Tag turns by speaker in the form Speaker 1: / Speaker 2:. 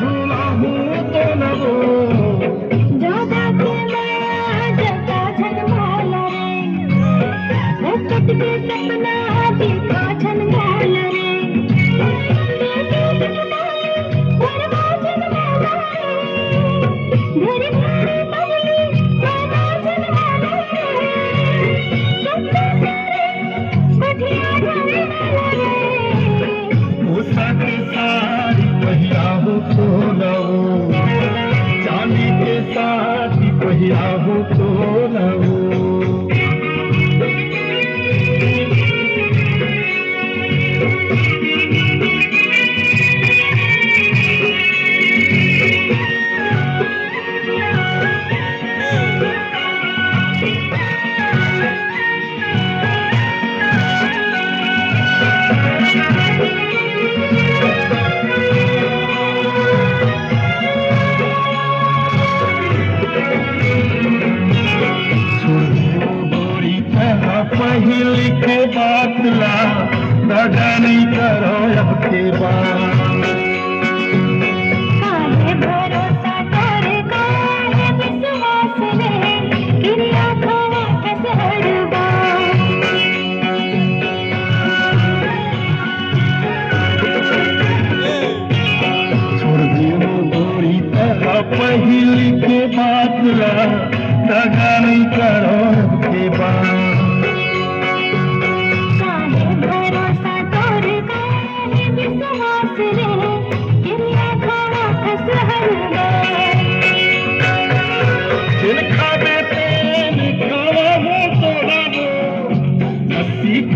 Speaker 1: झूला हूँ तो न वो
Speaker 2: जो देखे माया जगा झलमोल रे, वो कट के सपना देखा झलमोल रे।
Speaker 1: तो लवो चांदी के साथ पहिया हो तो लवो पहली के बात ला दगा नहीं करो अब के बाद
Speaker 2: काहे भरोसा तोरे काहे विश्वास रे, किरिया खावा कैसे हड़बा।
Speaker 1: छोड़ दियो गोरी तेरा पहली के बात ला दगा नहीं करो अब के बाद खावे तेल खावा हो तो लवो नसीब